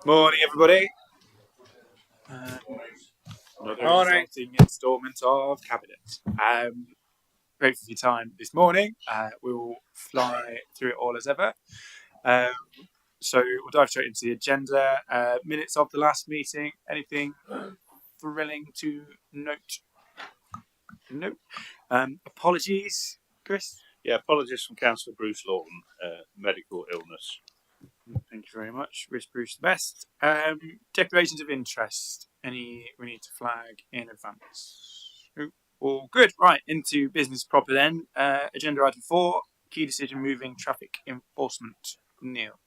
Morning, everybody. Another exciting instalment of Cabinet. Grateful for your time this morning. We'll fly through it all as ever. So we'll dive straight into the agenda. Minutes of the last meeting. Anything thrilling to note? No. Apologies, Chris? Yeah, apologies from Councillor Bruce Lawton, medical illness. Thank you very much. Wish Bruce the best. Declarations of interest. Any we need to flag in advance? All good. Right, into business proper then. Agenda item 4, key decision moving traffic enforcement. Neil.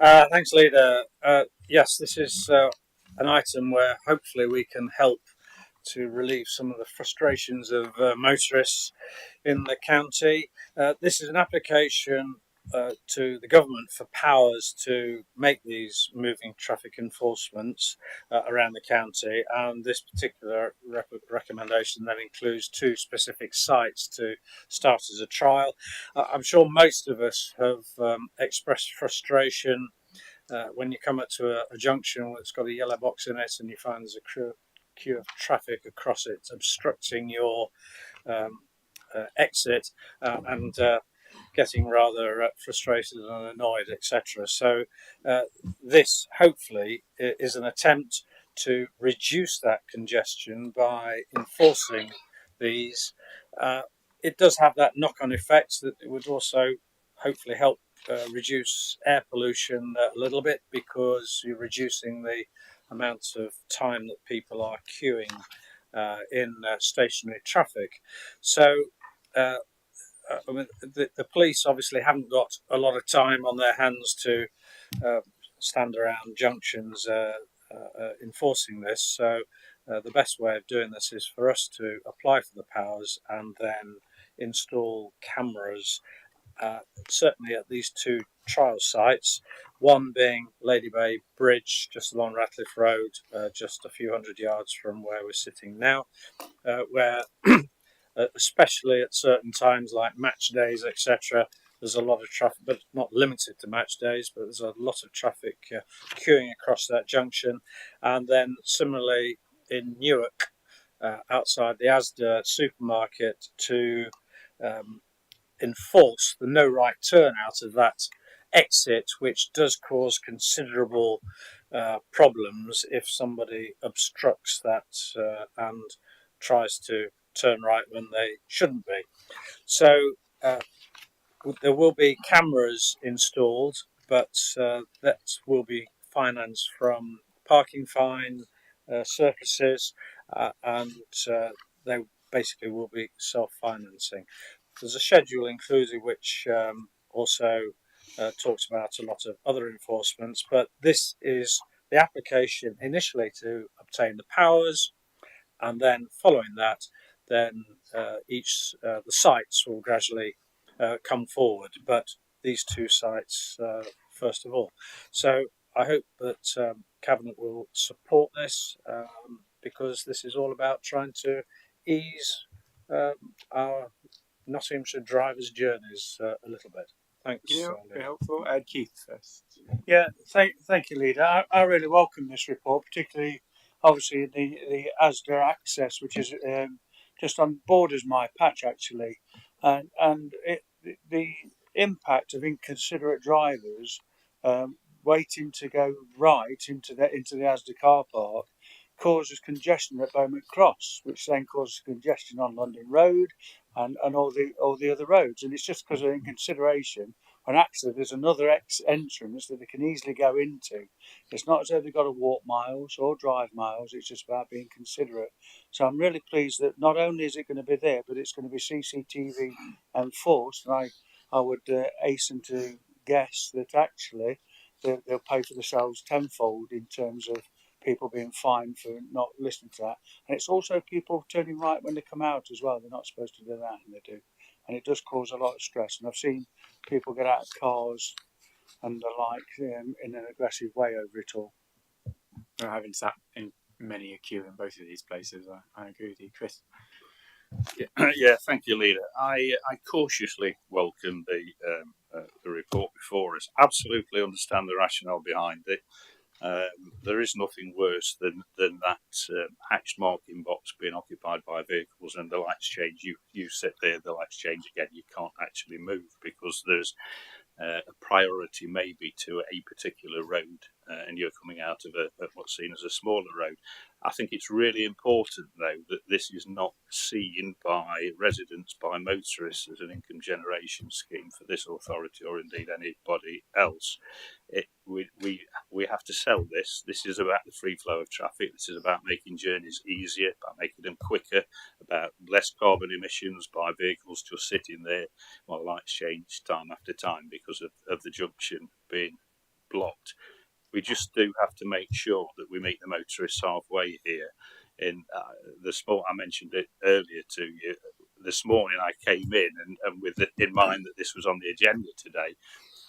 Thanks, Leader. Yes, this is an item where hopefully we can help to relieve some of the frustrations of motorists in the county. This is an application to the government for powers to make these moving traffic enforcements around the county, and this particular recommendation then includes 2 specific sites to start as a trial. I'm sure most of us have expressed frustration when you come up to a junction that's got a yellow box in it and you find there's a queue of traffic across it obstructing your exit, and getting rather frustrated and annoyed, etc. So this hopefully is an attempt to reduce that congestion by enforcing these. It does have that knock-on effect that it would also hopefully help reduce air pollution a little bit, because you're reducing the amount of time that people are queuing in stationary traffic. So I mean, the police obviously haven't got a lot of time on their hands to stand around junctions enforcing this. So the best way of doing this is for us to apply for the powers and then install cameras, certainly at these 2 trial sites, one being Lady Bay Bridge, just along Ratcliffe Road, just a few hundred yards from where we're sitting now, where especially at certain times like match days, etc. There's a lot of traffic, but not limited to match days, but there's a lot of traffic queuing across that junction. And then similarly in Newark, outside the Asda supermarket, to enforce the no right turn out of that exit, which does cause considerable problems if somebody obstructs that and tries to turn right when they shouldn't be. So there will be cameras installed, but that will be financed from parking fine surpluses, and they basically will be self-financing. There's a schedule included which also talks about a lot of other enforcements, but this is the application initially to obtain the powers, and then following that, then the sites will gradually come forward, but these 2 sites first of all. So I hope that Cabinet will support this, because this is all about trying to ease our Nottinghamshire drivers' journeys a little bit. Thanks. Very helpful. Keith first. Yeah, thank you, Leader. I really welcome this report, particularly obviously the ASDA access, which is just on borders my patch actually, and the impact of inconsiderate drivers waiting to go right into the ASDA car park causes congestion at Beaumont Cross, which then causes congestion on London Road and all the other roads, and it's just because of inconsideration. And actually, there's another entrance that they can easily go into. It's not as though they've got to walk miles or drive miles. It's just about being considerate. So I'm really pleased that not only is it going to be there, but it's going to be CCTV enforced. And I would hasten to guess that actually they'll pay for themselves tenfold in terms of people being fined for not listening to that. And it's also people turning right when they come out as well. They're not supposed to do that, and they do. And it does cause a lot of stress. And I've seen people get out of cars and the like in an aggressive way over it all. Having sat in many a queue in both of these places, I agree with you, Chris. Yeah, thank you, Leader. I cautiously welcome the report before us. Absolutely understand the rationale behind it. There is nothing worse than that hatched marking box being occupied by vehicles and the lights change. You sit there, the lights change again. You can't actually move because there's a priority maybe to a particular road, and you're coming out of what's seen as a smaller road. I think it's really important, though, that this is not seen by residents, by motorists, as an income generation scheme for this authority or indeed anybody else. We have to sell this. This is about the free flow of traffic. This is about making journeys easier, about making them quicker, about less carbon emissions by vehicles just sitting there while lights change time after time because of the junction being blocked. We just do have to make sure that we meet the motorists halfway here. In the sport, I mentioned it earlier to you. This morning I came in and with it in mind that this was on the agenda today,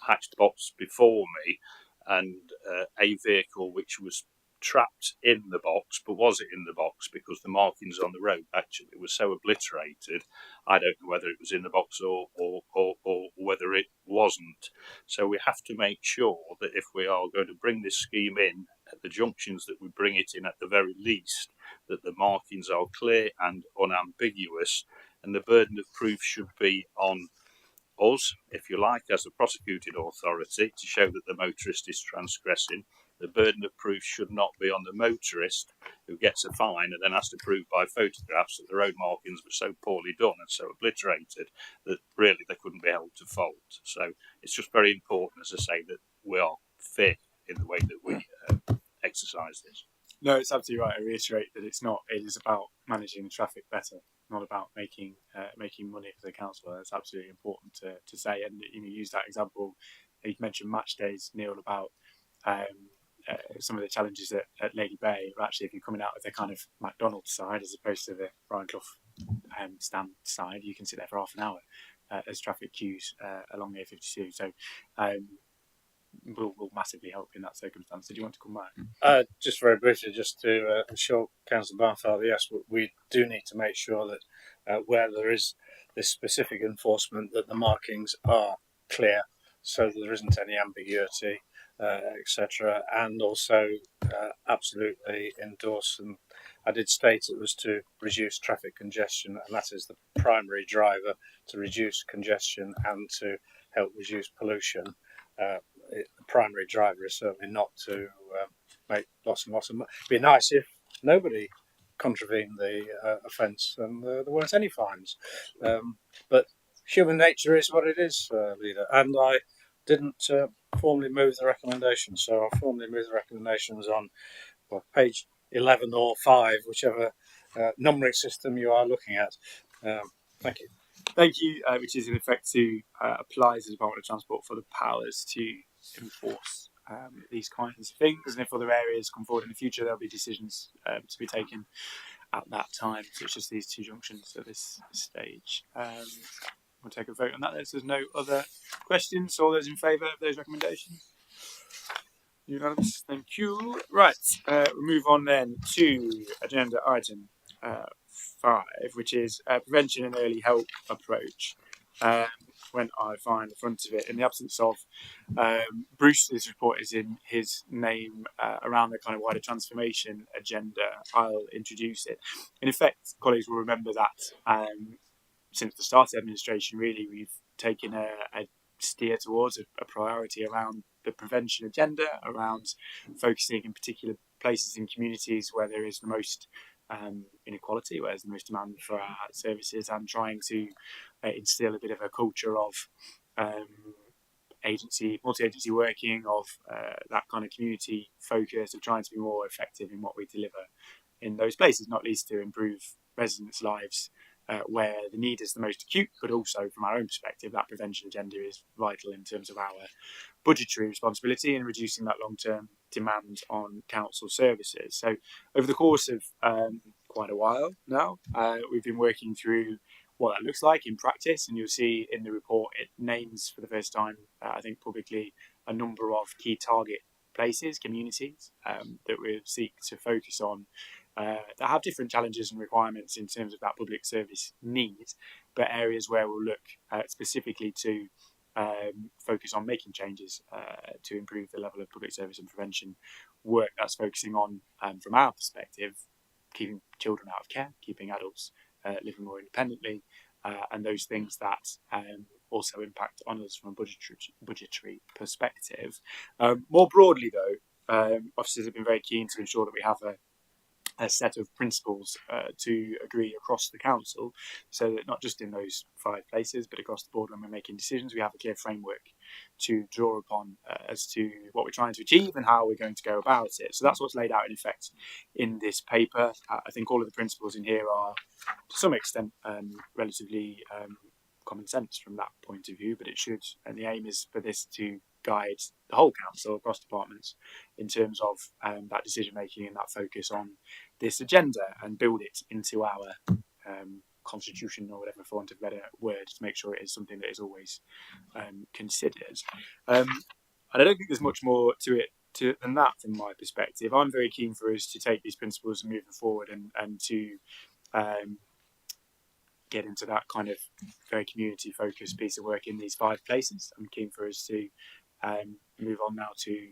hatched box before me, and a vehicle which was trapped in the box, but was it in the box because the markings on the road actually were so obliterated? I don't know whether it was in the box or whether it wasn't. So we have to make sure that if we are going to bring this scheme in at the junctions that we bring it in, at the very least, that the markings are clear and unambiguous, and the burden of proof should be on us, if you like, as a prosecuting authority, to show that the motorist is transgressing. The burden of proof should not be on the motorist, who gets a fine and then has to prove by photographs that the road markings were so poorly done and so obliterated that really they couldn't be held to fault. So it's just very important, as I say, that we are fair in the way that we exercise this. No, it's absolutely right. I reiterate that it's not. It is about managing the traffic better, not about making money for the council. That's absolutely important to say. And use that example. You mentioned match days, Neil, about some of the challenges at Lady Bay. Actually, if you're coming out of the kind of McDonald's side as opposed to the Brian Clough stand side, you can sit there for half an hour as traffic queues along the A52. So. Will massively help in that circumstance. Did you want to come back? Just very briefly, just to assure Councillor Barnfather, yes, we do need to make sure that where there is this specific enforcement, that the markings are clear, so that there isn't any ambiguity, etc. And also absolutely endorse, and I did state it was to reduce traffic congestion, and that is the primary driver, to reduce congestion and to help reduce pollution. The primary driver is certainly not to make lots and lots of money. It'd be nice if nobody contravened the offence and there weren't any fines. But human nature is what it is, Leader. And I didn't formally move the recommendations, so I'll formally move the recommendations on page 11 or 5, whichever numbering system you are looking at. Thank you. Thank you, which is in effect to apply to the Department of Transport for the powers to enforce these kinds of things, and if other areas come forward in the future, there'll be decisions to be taken at that time. So it's just these two junctions at this stage. We'll take a vote on that. There's no other questions. All those in favour of those recommendations? Unanimous. Thank you. Right, we'll move on then to agenda item 5, which is prevention and early help approach. When I find the front of it, in the absence of Bruce's report is in his name around the kind of wider transformation agenda, I'll introduce it. In effect, colleagues will remember that since the start of the administration, really, we've taken a steer towards a priority around the prevention agenda, around focusing in particular places in communities where there is the most inequality, where there's the most demand for our services, and trying to instill a bit of a culture of multi-agency working, of that kind of community focus, of trying to be more effective in what we deliver in those places, not least to improve residents' lives where the need is the most acute, but also from our own perspective, that prevention agenda is vital in terms of our budgetary responsibility and reducing that long-term demand on council services. So over the course of quite a while now, we've been working through what that looks like in practice, and you'll see in the report it names for the first time, I think publicly, a number of key target places, communities that we seek to focus on that have different challenges and requirements in terms of that public service need, but areas where we'll look specifically to focus on making changes to improve the level of public service and prevention work. That's focusing on, from our perspective, keeping children out of care, keeping adults living more independently, and those things that also impact on us from a budgetary perspective. More broadly, though, officers have been very keen to ensure that we have a set of principles to agree across the council, so that not just in those 5 places, but across the board when we're making decisions, we have a clear framework to draw upon as to what we're trying to achieve and how we're going to go about it. So that's what's laid out in effect in this paper. I think all of the principles in here are, to some extent, relatively common sense from that point of view, but it should, and the aim is for this to guide the whole council across departments in terms of that decision making and that focus on this agenda, and build it into our constitution, or whatever, for want of a better word, to make sure it is something that is always considered. And I don't think there's much more to it than that from my perspective. I'm very keen for us to take these principles and move them forward, and to get into that kind of very community focused piece of work in these 5 places. I'm keen for us to move on now to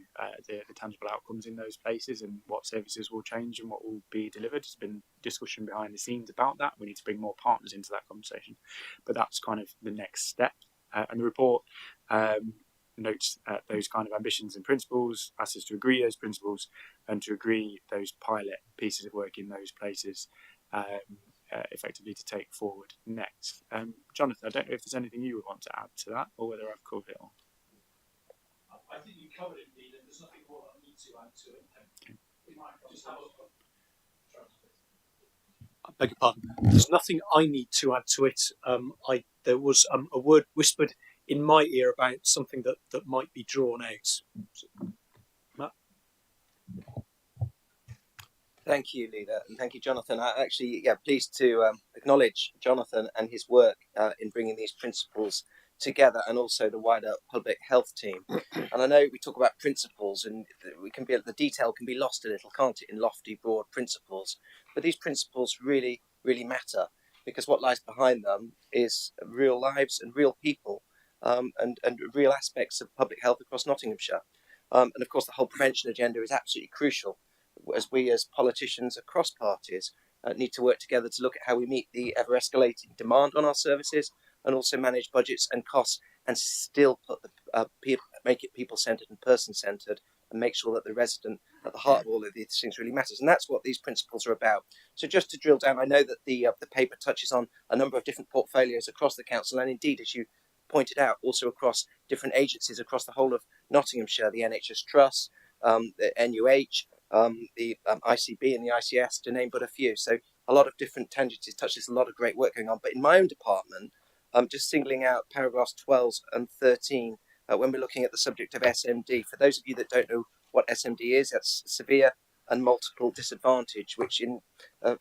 the tangible outcomes in those places, and what services will change and what will be delivered. There's been discussion behind the scenes about that. We need to bring more partners into that conversation, but that's kind of the next step. And the report notes those kind of ambitions and principles, asks us to agree those principles and to agree those pilot pieces of work in those places effectively to take forward next. Jonathan, I don't know if there's anything you would want to add to that, or whether I've covered it all. I think you covered it, Dean, and there's nothing more I need to add to it. Okay. We might just have I beg your pardon. There's nothing I need to add to it. There was a word whispered in my ear about something that might be drawn out. Matt? Thank you, Leader, and thank you, Jonathan. I actually, pleased to acknowledge Jonathan and his work in bringing these principles together, and also the wider public health team. And I know we talk about principles, and the detail can be lost a little, can't it, in lofty, broad principles? But these principles really, really matter, because what lies behind them is real lives and real people, and real aspects of public health across Nottinghamshire. And of course, the whole prevention agenda is absolutely crucial, as we as politicians across parties need to work together to look at how we meet the ever-escalating demand on our services, and also manage budgets and costs, and still put make it people-centred and person-centred, and make sure that the resident at the heart of all of these things really matters. And that's what these principles are about. So just to drill down, I know that the paper touches on a number of different portfolios across the council, and indeed, as you pointed out, also across different agencies across the whole of Nottinghamshire, the NHS Trust, the NUH, the ICB and the ICS, to name but a few. So a lot of different tangents, touches a lot of great work going on. But in my own department, just singling out paragraphs 12 and 13, when we're looking at the subject of SMD. For those of you that don't know what SMD is, that's severe and multiple disadvantage, which in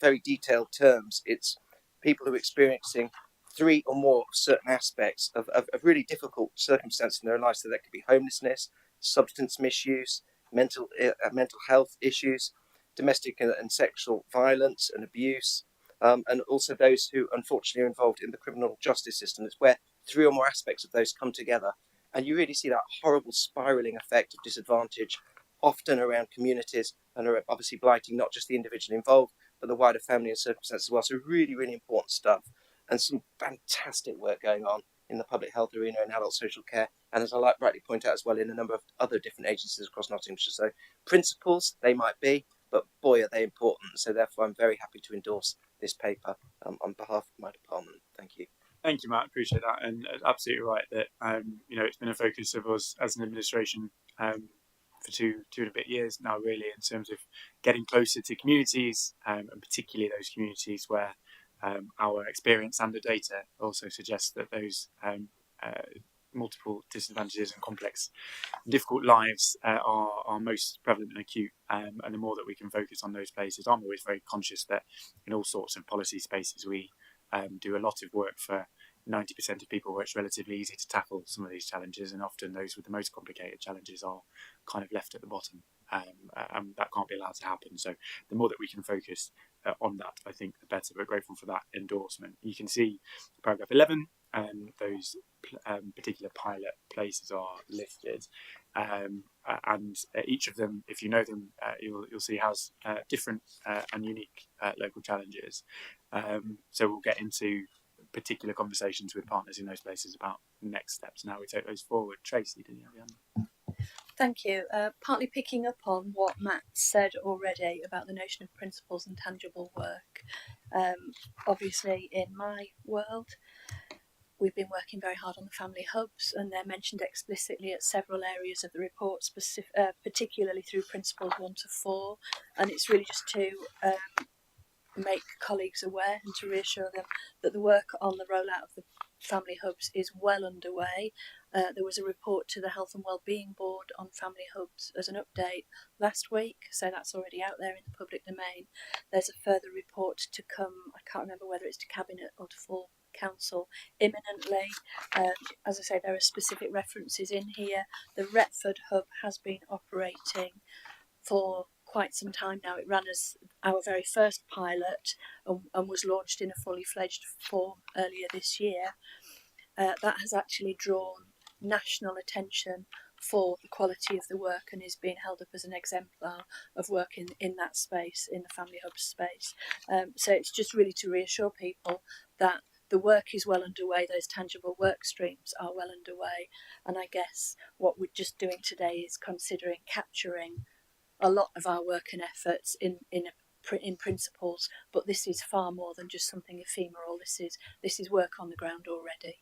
very detailed terms, it's people who are experiencing 3 or more certain aspects of really difficult circumstances in their lives. So that could be homelessness, substance misuse, mental health issues, domestic and sexual violence and abuse, and also those who unfortunately are involved in the criminal justice system. It's where 3 or more aspects of those come together, and you really see that horrible spiralling effect of disadvantage, often around communities, and are obviously blighting not just the individual involved, but the wider family and circumstances as well. So really, really important stuff, and some fantastic work going on in the public health arena and adult social care, and as I rightly point out as well, in a number of other different agencies across Nottinghamshire. So principles, they might be, but boy, are they important. So therefore, I'm very happy to endorse this paper on behalf of my department. Thank you. Thank you, Matt. Appreciate that, and absolutely right that it's been a focus of us as an administration for two and a bit years now, really, in terms of getting closer to communities, and particularly those communities where our experience and the data also suggests that those multiple disadvantages and complex, difficult lives are most prevalent and acute. And the more that we can focus on those places, I'm always very conscious that in all sorts of policy spaces we do a lot of work for 90% of people where it's relatively easy to tackle some of these challenges, and often those with the most complicated challenges are kind of left at the bottom, and that can't be allowed to happen. So the more that we can focus on that, I think the better. We're grateful for that endorsement. You can see paragraph 11, those particular pilot places are listed, and each of them, if you know them, you'll see has different and unique local challenges. So we'll get into particular conversations with partners in those places about next steps and how we take those forward. Tracy, did you have your hand? Thank you. Partly picking up on what Matt said already about the notion of principles and tangible work. Obviously, in my world, we've been working very hard on the family hubs, and they're mentioned explicitly at several areas of the report, particularly through principles 1 to 4. And it's really just to make colleagues aware and to reassure them that the work on the rollout of the family hubs is well underway. There was a report to the Health and Wellbeing Board on family hubs as an update last week, so that's already out there in the public domain. There's a further report to come, I can't remember whether it's to Cabinet or to full Council imminently. As I say, there are specific references in here. The Retford hub has been operating for quite some time now. It ran as our very first pilot and was launched in a fully fledged form earlier this year. That has actually drawn national attention for the quality of the work and is being held up as an exemplar of work in that space, in the family hub space. So it's just really to reassure people that the work is well underway, those tangible work streams are well underway, and I guess what we're just doing today is considering capturing a lot of our work and efforts in principles, but this is far more than just something ephemeral. This is work on the ground already.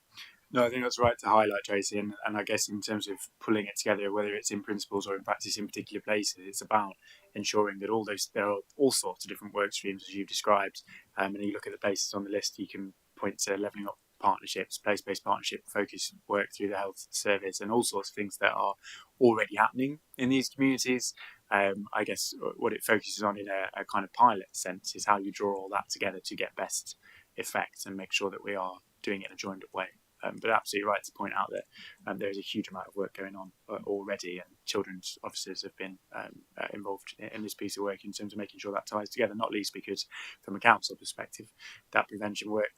No, I think that's right to highlight, Tracy, and I guess in terms of pulling it together, whether it's in principles or in practice in particular places, it's about ensuring that there are all sorts of different work streams as you've described, and you look at the places on the list, you can point to levelling up partnerships, place-based partnership, focus work through the health service, and all sorts of things that are already happening in these communities. I guess what it focuses on in a kind of pilot sense is how you draw all that together to get best effect and make sure that we are doing it in a joined up way. But absolutely right to point out that there is a huge amount of work going on already, and children's officers have been involved in this piece of work in terms of making sure that ties together, not least because from a council perspective, that prevention work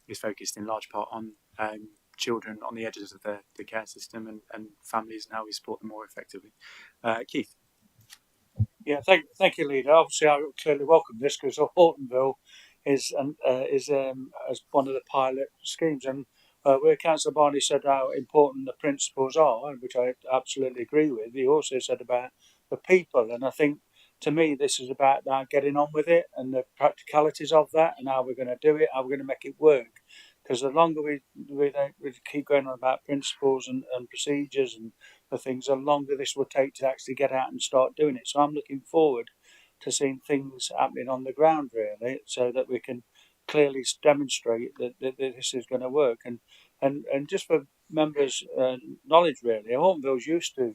is focused in large part on children on the edges of the care system and families and how we support them more effectively. Keith. Yeah, thank you, Leader. Obviously, I clearly welcome this because Hortonville is as one of the pilot schemes, and where Councillor Barney said how important the principles are, which I absolutely agree with. He also said about the people, and I think to me this is about now getting on with it and the practicalities of that, and how we're going to do it, how we're going to make it work. Because the longer we keep going on about principles and procedures and the things, the longer this will take to actually get out and start doing it. So I'm looking forward to seeing things happening on the ground, really, so that we can clearly demonstrate that this is going to work. And just for members' knowledge, really, Hortonville's used to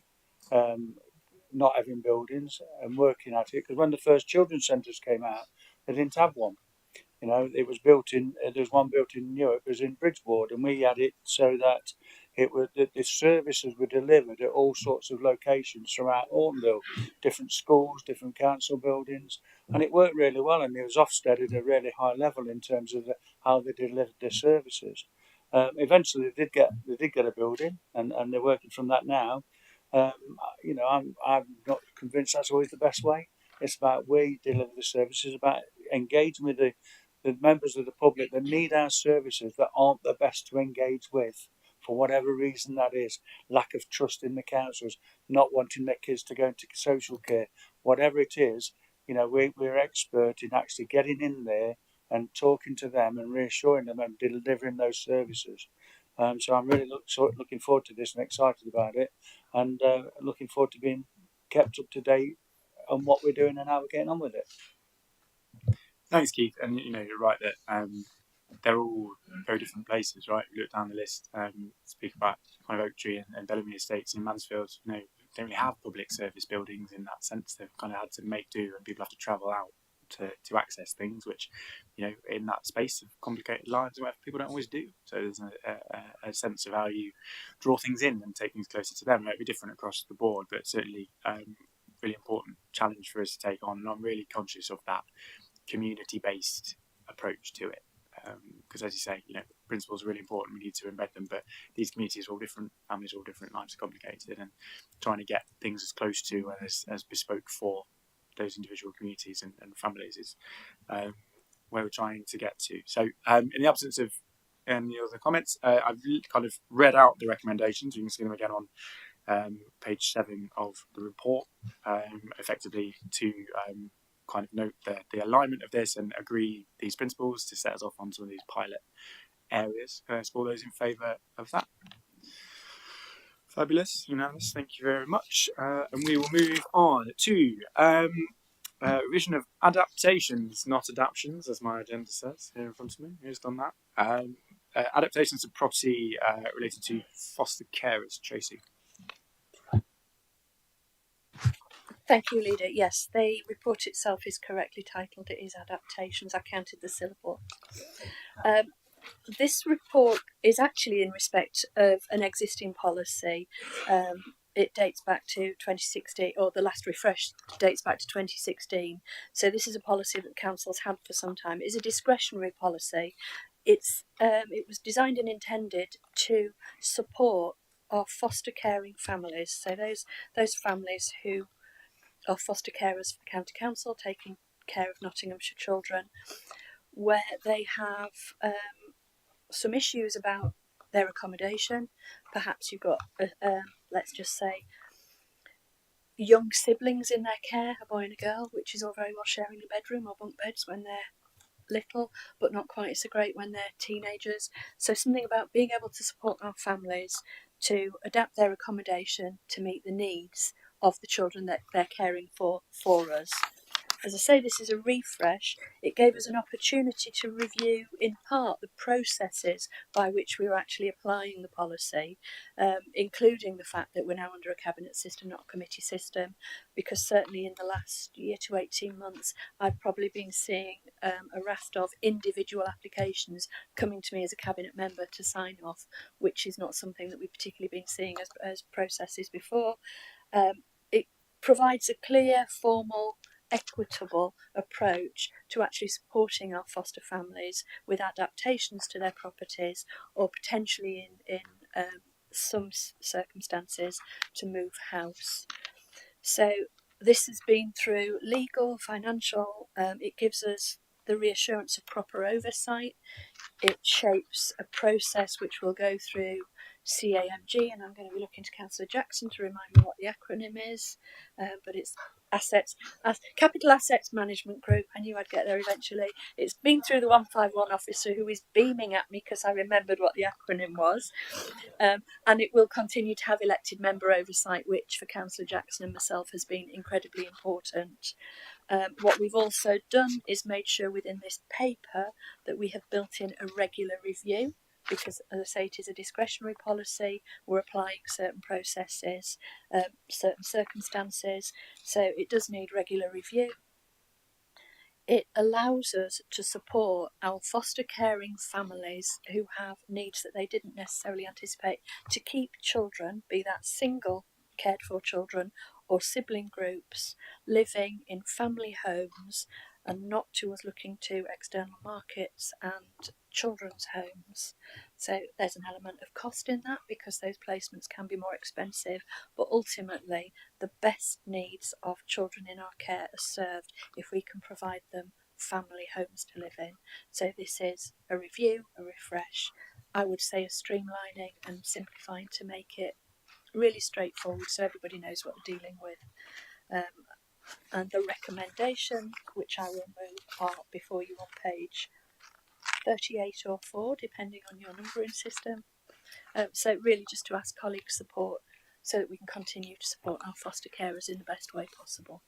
not having buildings and working at it, because when the first children's centres came out, they didn't have one. You know, it was built in. There's one built in Newark. It was in Bridgeport, and we had it so that the services were delivered at all sorts of locations throughout Hortonville, different schools, different council buildings, and it worked really well. And it was Ofsted at a really high level in terms of how they delivered their services. Eventually, they did get a building, and they're working from that now. You know, I'm not convinced that's always the best way. It's about we deliver the services, about engaging with the members of the public that need our services that aren't the best to engage with for whatever reason that is. Lack of trust in the councils, not wanting their kids to go into social care, whatever it is. You know, we're expert in actually getting in there and talking to them and reassuring them and delivering those services. So I'm really looking forward to this and excited about it, and looking forward to being kept up to date on what we're doing and how we're getting on with it. Thanks, Keith. And you know, you're right that they're all very different places, right? We look down the list, speak about kind of Oak Tree and Bellamy Estates in Mansfield. You know, they don't really have public service buildings in that sense. They've kind of had to make do, and people have to travel out to access things, which, you know, in that space of complicated lives, whatever, people don't always do. So there's a sense of how you draw things in and take things closer to them. It might be different across the board, but certainly really important challenge for us to take on. And I'm really conscious of that community-based approach to it, because as you say, you know, principles are really important. We need to embed them, but these communities are all different, families are all different, lives are complicated, and trying to get things as close to and as bespoke for those individual communities and families is where we're trying to get to. So in the absence of any other comments? I've kind of read out the recommendations. You can see them again on page 7 of the report, effectively to kind of note the alignment of this and agree these principles to set us off on some of these pilot areas. For those in favour of that. Fabulous, unanimous, thank you very much. And we will move on to revision of adaptations, not adaptions, as my agenda says here in front of me. Who's done that? Adaptations of property related to foster carers. Tracy. Thank you, Leader. Yes, the report itself is correctly titled. It is Adaptations. I counted the syllables. This report is actually in respect of an existing policy. It dates back to 2016, or the last refresh dates back to 2016. So this is a policy that councils had for some time. It's a discretionary policy. It was designed and intended to support our foster caring families. So those families who are foster carers for county council, taking care of Nottinghamshire children, where they have some issues about their accommodation. Perhaps you've got, let's just say, young siblings in their care, a boy and a girl, which is all very well sharing a bedroom or bunk beds when they're little, but not quite so great when they're teenagers. So something about being able to support our families to adapt their accommodation to meet the needs of the children that they're caring for us. As I say, this is a refresh. It gave us an opportunity to review, in part, the processes by which we were actually applying the policy, including the fact that we're now under a cabinet system, not a committee system, because certainly in the last year to 18 months, I've probably been seeing a raft of individual applications coming to me as a cabinet member to sign off, which is not something that we've particularly been seeing as processes before. It provides a clear, formal, equitable approach to actually supporting our foster families with adaptations to their properties, or potentially in some circumstances to move house. So this has been through legal, financial. It gives us the reassurance of proper oversight. It shapes a process which will go through CAMG, and I'm going to be looking to Councillor Jackson to remind me what the acronym is, but it's Capital Assets Management Group. I knew I'd get there eventually. It's been through the 151 officer, who is beaming at me because I remembered what the acronym was, and it will continue to have elected member oversight, which for Councillor Jackson and myself has been incredibly important. What we've also done is made sure within this paper that we have built in a regular review, because, as I say, it is a discretionary policy. We're applying certain processes, certain circumstances, so it does need regular review. It allows us to support our foster caring families who have needs that they didn't necessarily anticipate, to keep children, be that single cared for children or sibling groups, living in family homes, and not to us looking to external markets and children's homes. So there's an element of cost in that, because those placements can be more expensive, but ultimately the best needs of children in our care are served if we can provide them family homes to live in. So this is a review, a refresh, I would say a streamlining and simplifying to make it really straightforward so everybody knows what they're dealing with. And the recommendation, which I will move, are before you on page 38 or 4, depending on your numbering system. So really just to ask colleagues' support so that we can continue to support our foster carers in the best way possible.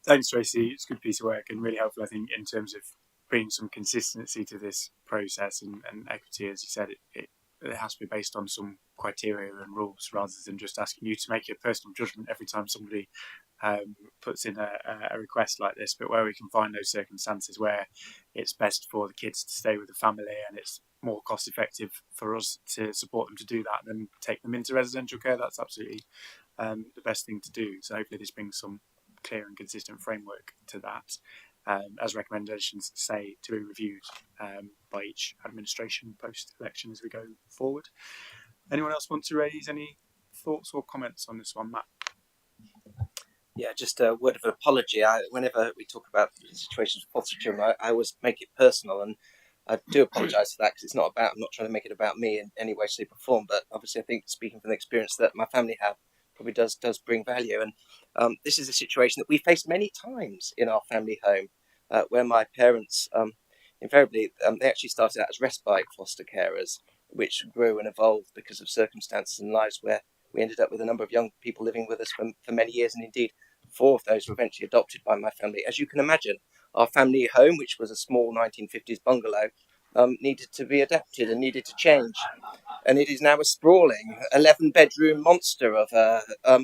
Thanks, Tracy. It's a good piece of work and really helpful, I think, in terms of bringing some consistency to this process and equity. As you said, it has to be based on some criteria and rules, rather than just asking you to make a personal judgment every time somebody puts in a request like this, but where we can find those circumstances where it's best for the kids to stay with the family and it's more cost effective for us to support them to do that than take them into residential care. That's absolutely the best thing to do. So hopefully this brings some clear and consistent framework to that, as recommendations say, to be reviewed by each administration post-election as we go forward. Anyone else want to raise any thoughts or comments on this one, Matt? Yeah, just a word of apology. Whenever we talk about situations with foster children, I always make it personal, and I do apologise for that because it's not about. I'm not trying to make it about me in any way, shape, or form. But obviously, I think speaking from the experience that my family have probably does bring value. And this is a situation that we faced many times in our family home, where my parents invariably they actually started out as respite foster carers, which grew and evolved because of circumstances in lives where we ended up with a number of young people living with us for many years, and indeed 4 of those were eventually adopted by my family. As you can imagine, our family home, which was a small 1950s bungalow, needed to be adapted and needed to change. And it is now a sprawling 11-bedroom monster of a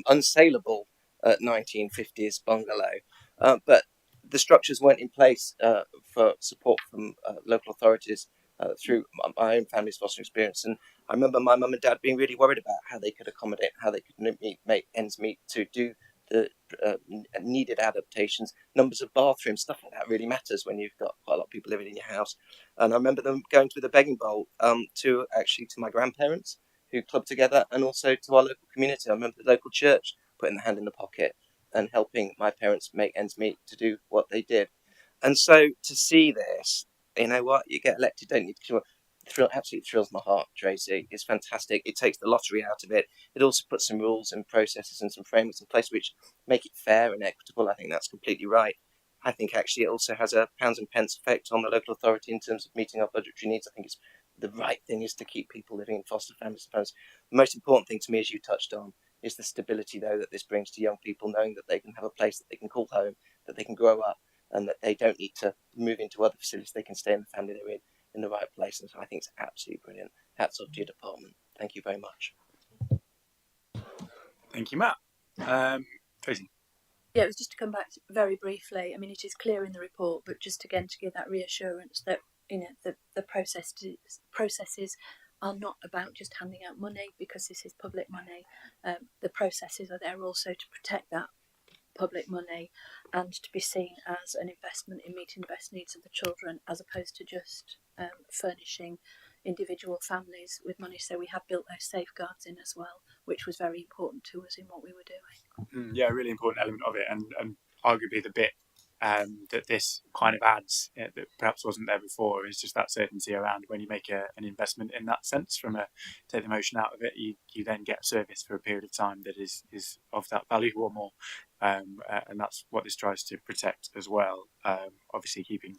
unsaleable 1950s bungalow. But the structures weren't in place for support from local authorities through my own family's foster experience. And I remember my mum and dad being really worried about how they could accommodate, how they could make ends meet to do the needed adaptations. Numbers of bathrooms, stuff like that really matters when you've got quite a lot of people living in your house. And I remember them going with a begging bowl to my grandparents who clubbed together, and also to our local community. I remember the local church putting their hand in the pocket and helping my parents make ends meet to do what they did. And so to see this, you know what, you get elected, don't you? Absolutely thrills my heart, Tracy. It's fantastic. It takes the lottery out of it. It also puts some rules and processes and some frameworks in place which make it fair and equitable. I think that's completely right. I think actually it also has a pounds and pence effect on the local authority in terms of meeting our budgetary needs. I think it's the right thing is to keep people living in foster families. The most important thing to me, as you touched on, is the stability, though, that this brings to young people, knowing that they can have a place that they can call home, that they can grow up, and that they don't need to move into other facilities. They can stay in the family they're in the right place. And so I think it's absolutely brilliant. Hats off to your department. Thank you very much. Thank you, Matt. Tracy. Yeah, it was just to come back very briefly. I mean, it is clear in the report, but just again to give that reassurance that the processes are not about just handing out money, because this is public money. The processes are there also to protect that public money and to be seen as an investment in meeting the best needs of the children, as opposed to just furnishing individual families with money. So we have built those safeguards in as well, which was very important to us in what we were doing. Yeah, a really important element of it, and arguably the bit that this kind of adds that perhaps wasn't there before is just that certainty around when you make an investment in that sense. Take the emotion out of it, you then get a service for a period of time that is of that value or more, and that's what this tries to protect as well. Obviously, keeping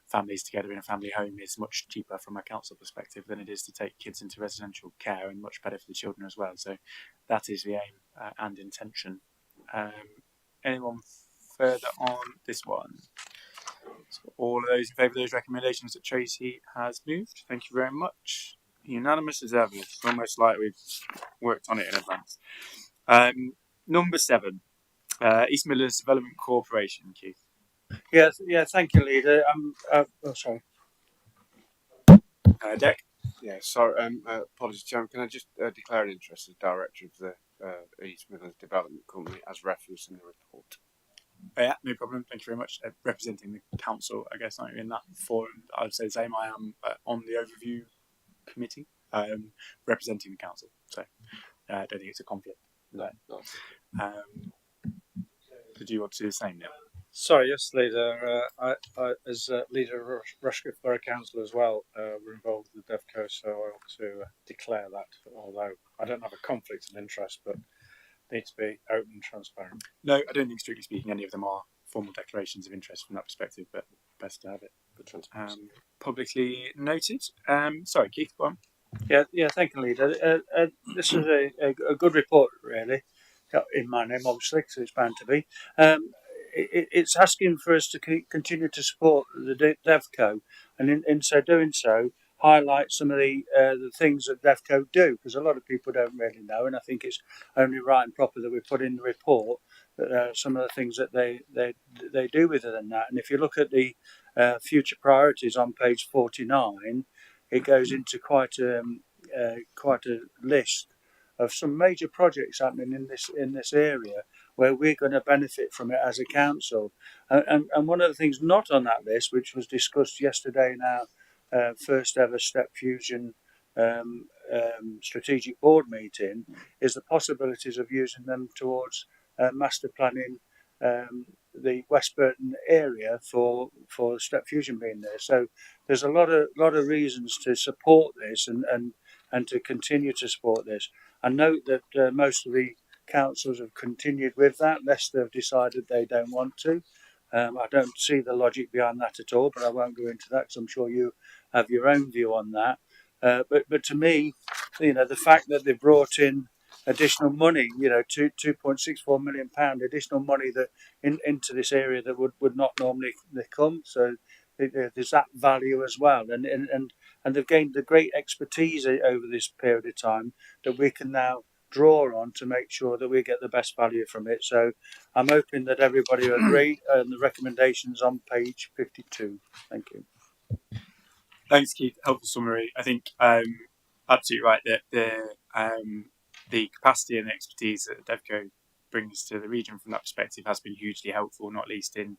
families together in a family home is much cheaper from a council perspective than it is to take kids into residential care, and much better for the children as well. So that is the aim and intention. Anyone further on this one? So all of those in favour of those recommendations that Tracy has moved, thank you very much. Unanimous as ever. It's almost like we've worked on it in advance. Number 7, East Midlands Development Corporation, Keith. Yeah, thank you, leader. Sorry. Deck. Yeah, sorry. Apologies, Chairman. Can I just declare an interest as director of the East Midlands Development Company as referenced in the report? Yeah, no problem. Thank you very much. Representing the council, I guess, I'm in that forum. I would say the same. I am on the overview committee, representing the council. So I don't think it's a conflict. No. Did you want to do the same, Neil? Sorry, yes, Leader. I as Leader of Rushcliffe Borough Council as well, we're involved with the DevCo, so I ought to declare that, although I don't have a conflict of interest, but need to be open and transparent. No, I don't think, strictly speaking, any of them are formal declarations of interest from that perspective, but best to have it publicly noted. Sorry, Keith, go on. Yeah, thank you, leader. This is a good report, really, in my name, obviously, because it's bound to be. It's asking for us to continue to support the DevCo, and in so doing so, highlight some of the things that DevCo do, because a lot of people don't really know, and I think it's only right and proper that we put in the report that some of the things that they do within that. And if you look at the future priorities on page 49, it goes into quite a list of some major projects happening in this area where we're going to benefit from it as a council. And one of the things not on that list, which was discussed yesterday in our first ever Step Fusion strategic board meeting, is the possibilities of using them towards master planning the West Burton area for Step Fusion being there. So there's a lot of reasons to support this and to continue to support this. I note that most of the councils have continued with that. Leicester have decided they don't want to. I don't see the logic behind that at all, but I won't go into that because I'm sure you have your own view on that. But to me, the fact that they brought in additional money, £2.64 million additional money that into this area that would not normally come. So there's that value as well, and they've gained a great expertise over this period of time that we can now draw on to make sure that we get the best value from it. So I'm hoping that everybody will agree on the recommendations on page 52. Thank you. Thanks, Keith. Helpful summary. I think absolutely right that the capacity and expertise that DevCo brings to the region from that perspective has been hugely helpful, not least in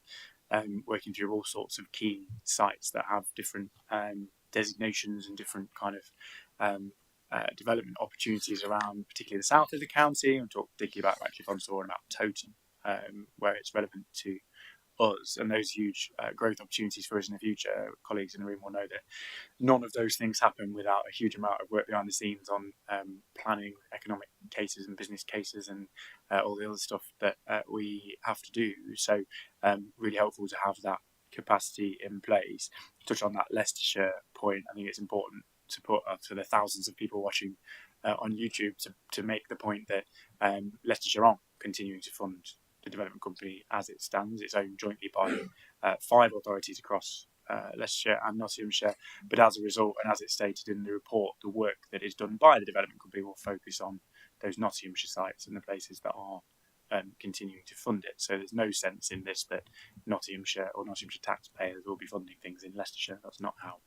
working through all sorts of key sites that have different designations and different kind of development opportunities around, particularly the south of the county. We'll talk particularly about Ratcliffe-on-Soar and about Toton, where it's relevant to us, and those huge growth opportunities for us in the future. Colleagues in the room will know that none of those things happen without a huge amount of work behind the scenes on planning, economic cases and business cases, and all the other stuff that we have to do. So really helpful to have that capacity in place. Touch on that Leicestershire point. I think it's important to put to the thousands of people watching on YouTube to make the point that Leicestershire aren't continuing to fund the development company as it stands. It's owned jointly by 5 authorities across Leicestershire and Nottinghamshire, but as a result, and as it's stated in the report, the work that is done by the development company will focus on those Nottinghamshire sites and the places that are continuing to fund it. So there's no sense in this that Nottinghamshire or Nottinghamshire taxpayers will be funding things in Leicestershire. That's not how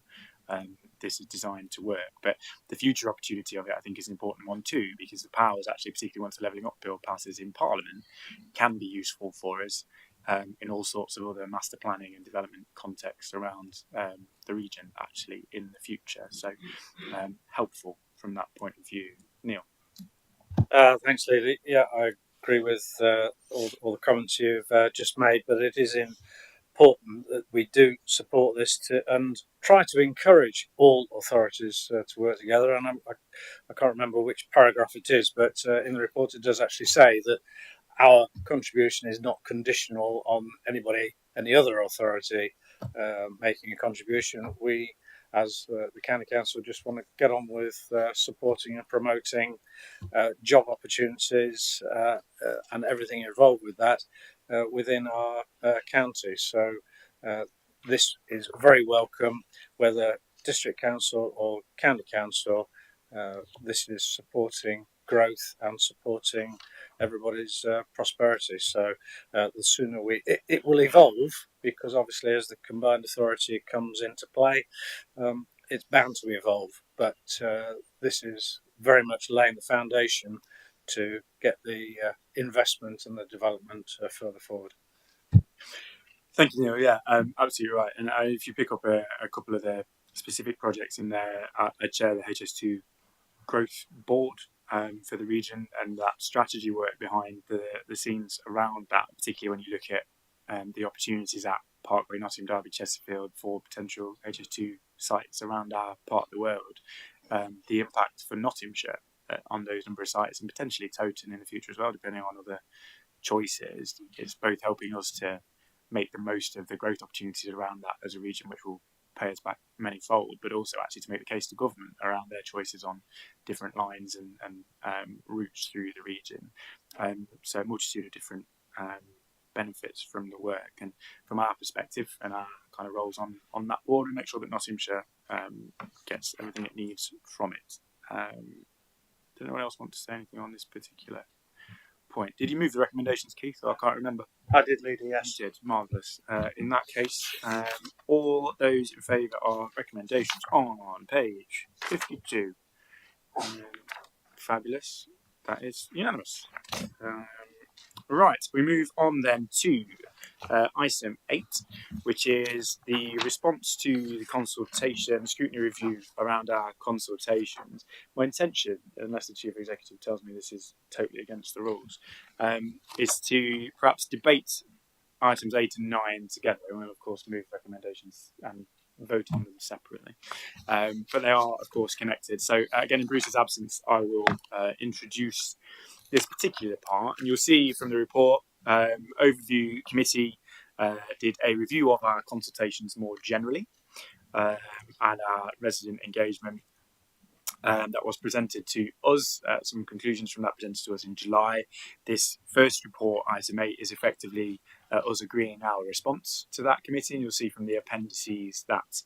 this is designed to work. But the future opportunity of it, I think, is an important one too, because the powers, actually, particularly once the Levelling Up Bill passes in Parliament, can be useful for us in all sorts of other master planning and development contexts around the region, actually, in the future. So helpful from that point of view. Neil. Thanks, Lee. Yeah, I agree with all the comments you've just made, but it is important that we do support this and try to encourage all authorities to work together. And I can't remember which paragraph it is, but in the report it does actually say that our contribution is not conditional on any other authority making a contribution. We, as the County Council, just want to get on with supporting and promoting job opportunities and everything involved with that within our county. So this is very welcome, whether District Council or County Council. This is supporting growth and supporting everybody's prosperity. So the sooner it will evolve, because obviously as the combined authority comes into play, it's bound to evolve. But this is very much laying the foundation to get the investment and the development further forward. Thank you, Neil. Yeah, absolutely right. And if you pick up a couple of the specific projects in there, I chair the HS2 Growth Board for the region, and that strategy work behind the scenes around that, particularly when you look at the opportunities at Parkway, Nottingham, Derby, Chesterfield for potential HS2 sites around our part of the world, the impact for Nottinghamshire on those number of sites, and potentially Toton in the future as well, depending on other choices. It's both helping us to make the most of the growth opportunities around that as a region, which will pay us back many-fold, but also actually to make the case to government around their choices on different lines and routes through the region. So a multitude of different benefits from the work, and from our perspective and our kind of roles on that board, we make sure that Nottinghamshire gets everything it needs from it. Does anyone else want to say anything on this particular point? Did you move the recommendations, Keith? Or I can't remember. I did, Leader, yes. You did. Marvellous. In that case, all those in favour of recommendations on page 52. Fabulous. That is unanimous. Right, we move on then to item 8, which is the response to the consultation, scrutiny review around our consultations. My intention, unless the Chief Executive tells me this is totally against the rules, is to perhaps debate items 8 and 9 together, and we'll of course move recommendations and vote on them separately. But they are of course connected. So again, in Bruce's absence, I will introduce this particular part, and you'll see from the report, overview committee did a review of our consultations more generally, and our resident engagement that was presented to us. Some conclusions from that presented to us in July. This first report, item 8, is effectively us agreeing our response to that committee, and you'll see from the appendices that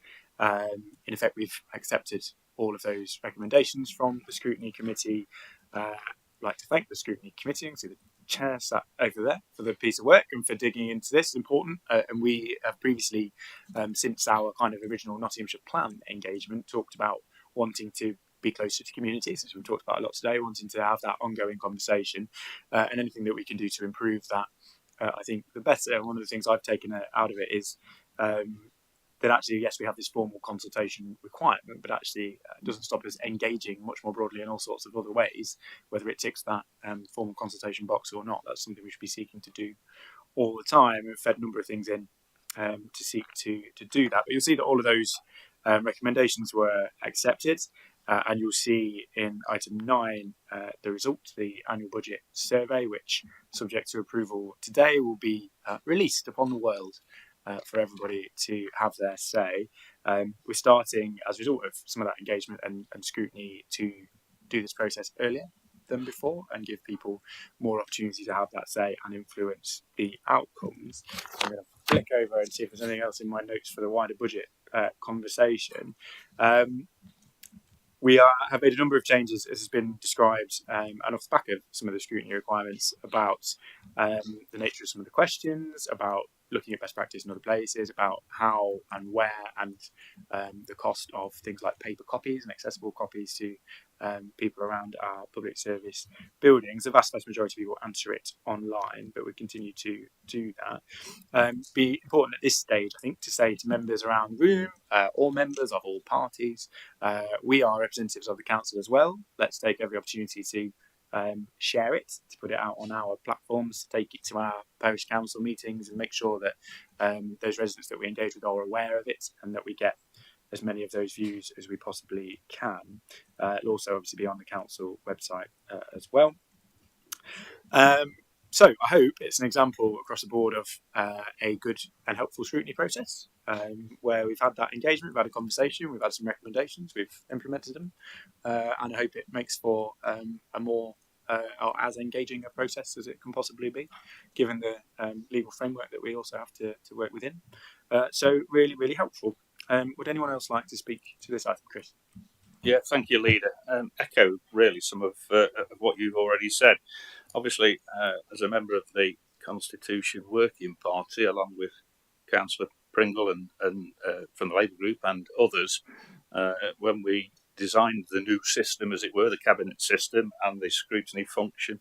in effect we've accepted all of those recommendations from the Scrutiny Committee. I'd like to thank the Scrutiny Committee and see the chair sat over there for the piece of work and for digging into this. Important, and we have previously, since our kind of original Nottinghamshire plan engagement, talked about wanting to be closer to communities, as we've talked about a lot today, wanting to have that ongoing conversation, and anything that we can do to improve that, I think the better. One of the things I've taken out of it is that actually, yes, we have this formal consultation requirement, but actually it doesn't stop us engaging much more broadly in all sorts of other ways, whether it ticks that formal consultation box or not. That's something we should be seeking to do all the time. We've fed a number of things in to seek to do that. But you'll see that all of those recommendations were accepted, and you'll see in item 9 the result, the annual budget survey, which, subject to approval today, will be released upon the world for everybody to have their say. We're starting, as a result of some of that engagement and scrutiny, to do this process earlier than before and give people more opportunity to have that say and influence the outcomes. I'm going to flick over and see if there's anything else in my notes for the wider budget conversation. We have made a number of changes, as has been described, and off the back of some of the scrutiny requirements, about the nature of some of the questions, about looking at best practice in other places, about how and where, and the cost of things like paper copies and accessible copies to people around our public service buildings. The vast majority of people answer it online, but we continue to do that. Be important at this stage, I think, to say to members around the room, or members of all parties, we are representatives of the council as well. Let's take every opportunity to share it, to put it out on our platforms, take it to our parish council meetings, and make sure that those residents that we engage with are aware of it, and that we get as many of those views as we possibly can. It'll also obviously be on the council website as well. So I hope it's an example across the board of a good and helpful scrutiny process, where we've had that engagement, we've had a conversation, we've had some recommendations, we've implemented them, and I hope it makes for a more or as engaging a process as it can possibly be, given the legal framework that we also have to work within. So really, really helpful. Would anyone else like to speak to this item, Chris? Yeah, thank you, Leader. Echo really some of what you've already said. Obviously, as a member of the Constitution Working Party, along with Councillor Pringle and from the Labour Group and others, when we designed the new system, as it were, the cabinet system and the scrutiny function,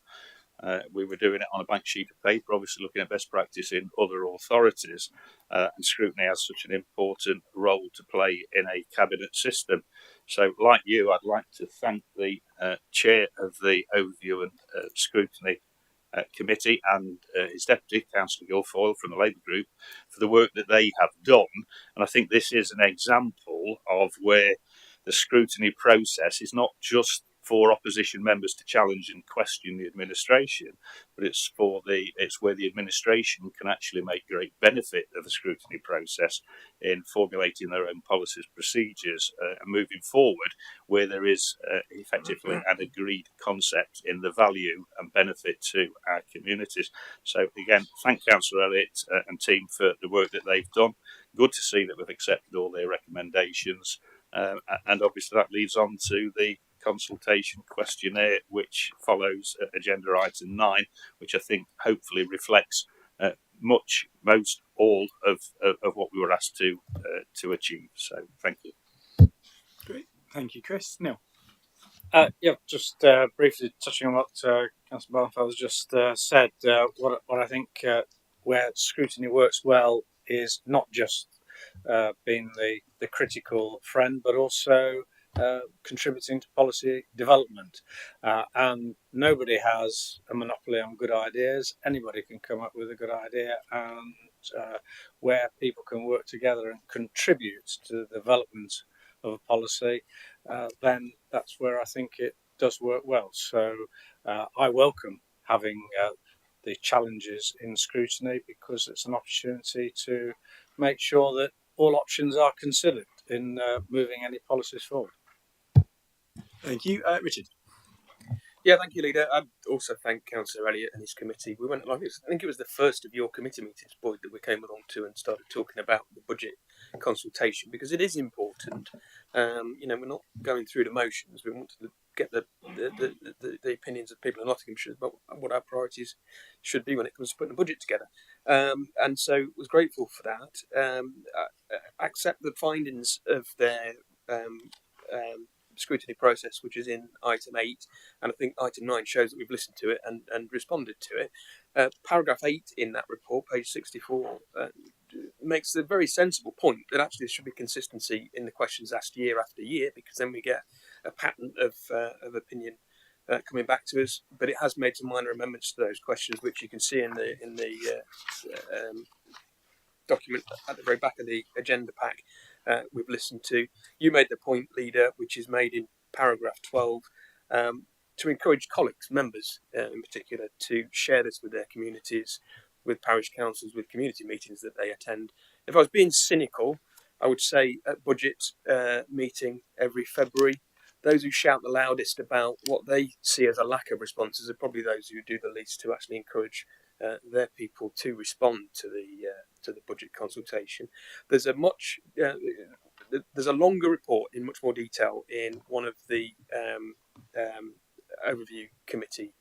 we were doing it on a blank sheet of paper, obviously looking at best practice in other authorities, and scrutiny has such an important role to play in a cabinet system. So, like you, I'd like to thank the chair of the Overview and Scrutiny Committee and his deputy, Councillor Guilfoyle from the Labour Group, for the work that they have done. And I think this is an example of where the scrutiny process is not just for opposition members to challenge and question the administration, but it's where the administration can actually make great benefit of the scrutiny process in formulating their own policies, procedures, and moving forward where there is effectively an agreed concept in the value and benefit to our communities. So again, thank Councillor Elliott and team for the work that they've done. Good to see that we've accepted all their recommendations, and obviously that leads on to the consultation questionnaire, which follows agenda item 9, which I think hopefully reflects most all of what we were asked to achieve. So thank you. Great, thank you, Chris. Neil. Yeah, just briefly touching on what Councillor Barnfeld just said. What I think where scrutiny works well is not just being the critical friend, but also contributing to policy development. And nobody has a monopoly on good ideas. Anybody can come up with a good idea, and where people can work together and contribute to the development of a policy, then that's where I think it does work well. So I welcome having the challenges in scrutiny, because it's an opportunity to make sure that all options are considered in moving any policies forward. Thank you, Richard. Yeah, thank you, Leader. I'd also thank Councillor Elliott and his committee. We went along, I think it was the first of your committee meetings, Boyd, that we came along to and started talking about the budget consultation, because it is important. We're not going through the motions. We want to get the opinions of people in Nottinghamshire about what our priorities should be when it comes to putting a budget together. And so was grateful for that. I accept the findings of their scrutiny process, which is in item 8, and I think item 9 shows that we've listened to it and responded to it. Paragraph 8 in that report, page 64, makes a very sensible point that actually there should be consistency in the questions asked year after year, because then we get a pattern of opinion coming back to us. But it has made some minor amendments to those questions, which you can see in the document at the very back of the agenda pack. We've listened to. You made the point, Leader, which is made in paragraph 12, to encourage colleagues, members in particular, to share this with their communities, with parish councils, with community meetings that they attend. If I was being cynical, I would say at budget meeting every February, those who shout the loudest about what they see as a lack of responses are probably those who do the least to actually encourage their people to respond to the budget consultation. There's a longer report in much more detail in one of the overview committee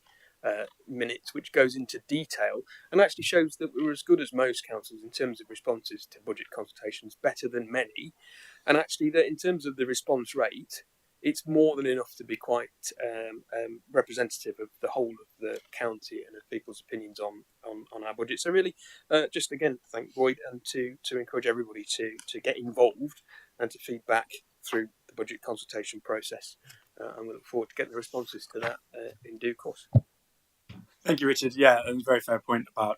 minutes, which goes into detail and actually shows that we were as good as most councils in terms of responses to budget consultations, better than many, and actually that in terms of the response rate, it's more than enough to be quite representative of the whole of the county and of people's opinions on our budget. So really, just again, thank Boyd, and to encourage everybody to get involved and to feed back through the budget consultation process. And we look forward to getting the responses to that in due course. Thank you, Richard. Yeah, and a very fair point about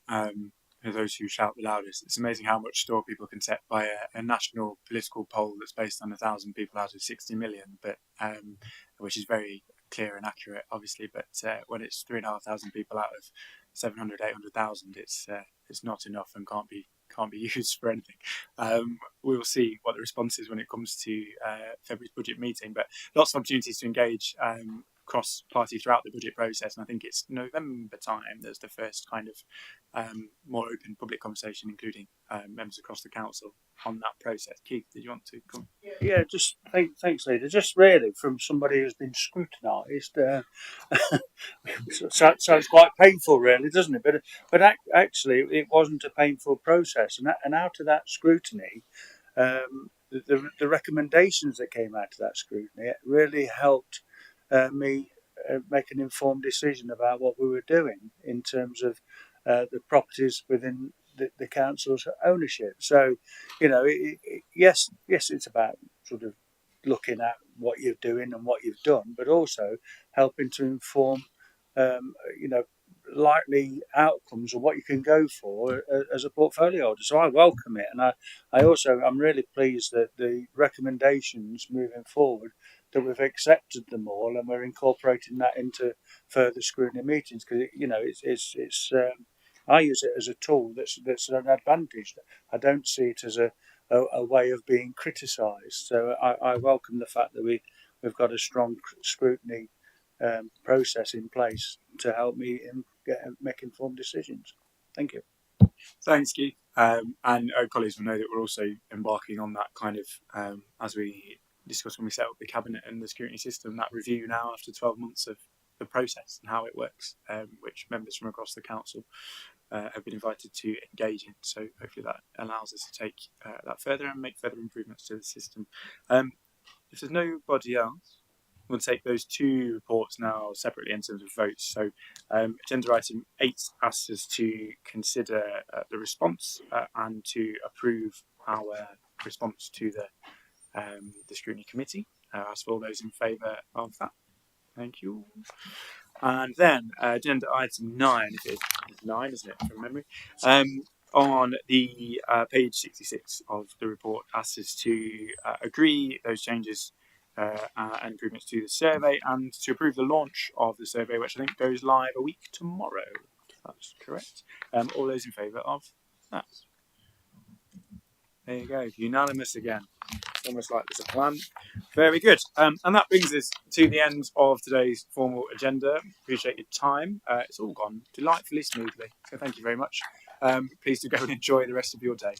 those who shout the loudest. It's amazing how much store people can set by a national political poll that's based on 1,000 people out of 60 million, but which is very clear and accurate, obviously. But when it's 3,500 people out of 700, 800,000, it's not enough and can't be used for anything. We will see what the response is when it comes to February's budget meeting, but lots of opportunities to engage cross-party throughout the budget process, and I think it's November time there's the first kind of more open public conversation, including members across the council on that process. Keith, did you want to come? Yeah, just thanks, Leader. Just really from somebody who's been scrutinised, sounds quite painful, really, doesn't it? But actually, it wasn't a painful process, and out of that scrutiny, the recommendations that came out of that scrutiny really helped me make an informed decision about what we were doing in terms of the properties within the council's ownership. So, yes, it's about sort of looking at what you're doing and what you've done, but also helping to inform, likely outcomes of what you can go for as a portfolio holder. So I welcome it, and I'm really pleased that the recommendations moving forward, that we've accepted them all and we're incorporating that into further scrutiny meetings, because it's I use it as a tool that's an advantage. I don't see it as a way of being criticised. So I welcome the fact that we've got a strong scrutiny process in place to help me make informed decisions. Thank you. Thanks, Keith. And our colleagues will know that we're also embarking on that kind of, as we discussed when we set up the cabinet and the scrutiny system, that review now after 12 months of the process and how it works, which members from across the council have been invited to engage in. So hopefully that allows us to take that further and make further improvements to the system. If there's nobody else, we'll take those two reports now separately in terms of votes. So agenda item 8 asks us to consider the response and to approve our response to the scrutiny committee. Ask for all those in favour of that. Thank you. And then agenda item 9, it's 9, isn't it, from memory? on the page 66 of the report, asks us to agree those changes and improvements to the survey and to approve the launch of the survey, which I think goes live a week tomorrow. That's correct. All those in favour of that? There you go, unanimous again. It's almost like there's a plan. Very good. And that brings us to the end of today's formal agenda. Appreciate your time. It's all gone delightfully smoothly, so thank you very much. Please do go and enjoy the rest of your day.